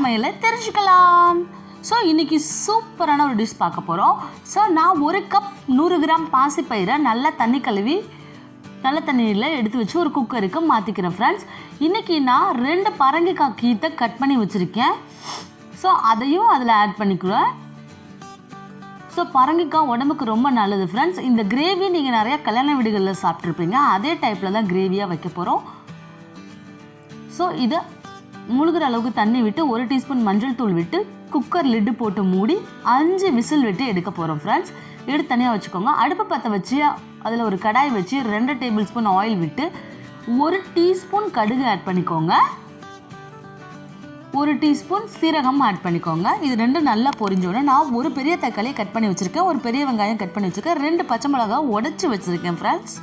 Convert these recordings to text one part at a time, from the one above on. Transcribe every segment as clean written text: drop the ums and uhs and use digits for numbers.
சமையலை தெரிஞ்சுக்கலாம். ஸோ இன்றைக்கி சூப்பரான ஒரு டிஷ் பார்க்க போகிறோம். ஸோ நான் 1 கப் 100 கிராம் பாசிப்பயிரை நல்லா தண்ணி கழுவி நல்ல தண்ணியில் எடுத்து வச்சு ஒரு குக்கருக்கு மாற்றிக்கிறேன் ஃப்ரெண்ட்ஸ். இன்றைக்கி நான் 2 பரங்கிக்காய் கீத்தை கட் பண்ணி வச்சுருக்கேன். ஸோ அதையும் அதில் ஆட் பண்ணிக்குவேன். ஸோ பரங்கிக்காய் உடம்புக்கு ரொம்ப நல்லது ஃப்ரெண்ட்ஸ். இந்த கிரேவி நீங்கள் நிறையா கல்யாண வீடுகளில் சாப்பிட்ருப்பீங்க. அதே டைப்பில் தான் கிரேவியாக வைக்க போகிறோம். ஸோ இதை முழுகிற அளவுக்கு தண்ணி விட்டு 1 டீஸ்பூன் மஞ்சள் தூள் விட்டு குக்கர் லிட்டு போட்டு மூடி 5 விசில் விட்டு எடுக்க போகிறோம் ஃப்ரெண்ட்ஸ். எடுத்து தனியாக வச்சுக்கோங்க. அடுப்பு பற்ற வச்சு அதில் ஒரு கடாய் வச்சு 2 டேபிள் ஸ்பூன் ஆயில் விட்டு 1 டீஸ்பூன் கடுகு ஆட் பண்ணிக்கோங்க. 1 டீஸ்பூன் சீரகம் ஆட் பண்ணிக்கோங்க. இது ரெண்டும் நல்லா பொரிஞ்சோடனே நான் ஒரு பெரிய தக்காளியை கட் பண்ணி வச்சுருக்கேன், ஒரு பெரிய வெங்காயம் கட் பண்ணி வச்சுருக்கேன், 2 பச்சை மிளகாய் உடச்சி வச்சுருக்கேன் ஃப்ரெண்ட்ஸ்.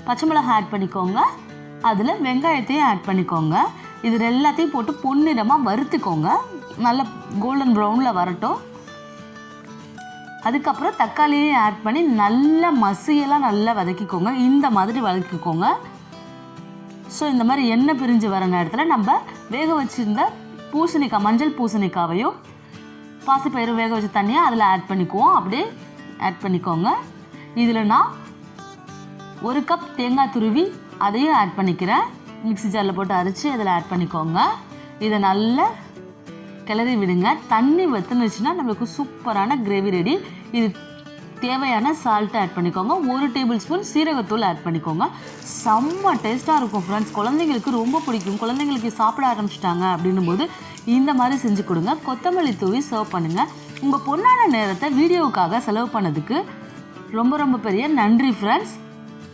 பச்சை மிளகாய் ஆட் பண்ணிக்கோங்க. அதில் வெங்காயத்தையும் ஆட் பண்ணிக்கோங்க. இது எல்லாத்தையும் போட்டு பொன்னிறமாக வறுத்துக்கோங்க. நல்ல கோல்டன் ப்ரௌனில் வரட்டும். அதுக்கப்புறம் தக்காளியையும் ஆட் பண்ணி நல்லா மசியெல்லாம் நல்லா வதக்கிக்கோங்க. இந்த மாதிரி வதக்கிக்கோங்க. ஸோ இந்த மாதிரி எண்ணெய் பிரிஞ்சு வர நேரத்தில் நம்ம வேக வச்சுருந்த பூசணிக்காய், மஞ்சள் பூசணிக்காவையும் பாசிப்பயிறு வேக வச்ச தண்ணியை அதில் ஆட் பண்ணிக்குவோம். அப்படியே ஆட் பண்ணிக்கோங்க. இதில் நான் 1 கப் தேங்காய் துருவி அதையும் ஆட் பண்ணிக்கிறேன். மிக்ஸி ஜாரில் போட்டு அரைச்சி அதில் ஆட் பண்ணிக்கோங்க. இதை நல்லா கிளறி விடுங்க. தண்ணி வற்றுனுச்சுன்னா நம்மளுக்கு சூப்பரான கிரேவி ரெடி. இது தேவையான சால்ட்டை ஆட் பண்ணிக்கோங்க. 1 டேபிள் ஸ்பூன் சீரகத்தூள் ஆட் பண்ணிக்கோங்க. செம்ம டேஸ்ட்டாக இருக்கும் ஃப்ரெண்ட்ஸ். குழந்தைங்களுக்கு ரொம்ப பிடிக்கும். குழந்தைங்களுக்கு சாப்பிட ஆரம்பிச்சிட்டாங்க அப்படின்னும் போது இந்த மாதிரி செஞ்சு கொடுங்க. கொத்தமல்லி தூவி சர்வ் பண்ணுங்கள். உங்கள் பொண்ணான நேரத்தை வீடியோவுக்காக செலவு பண்ணதுக்கு ரொம்ப ரொம்ப பெரிய நன்றி ஃப்ரெண்ட்ஸ்.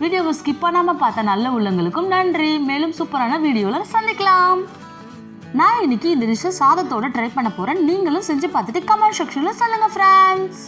வீடியோவை ஸ்கிப் பண்ணாமல் பார்த்த நல்ல உள்ளங்களுக்கும் நன்றி. மேலும் சூப்பரான வீடியோவில் சந்திக்கலாம். நான் இன்னைக்கு இந்த டிஷ்ஷை சாதத்தோடு ட்ரை பண்ண போகிறேன். நீங்களும் செஞ்சு பார்த்துட்டு கமெண்ட் செக்ஷனில் சொல்லுங்கள் ஃப்ரெண்ட்ஸ்.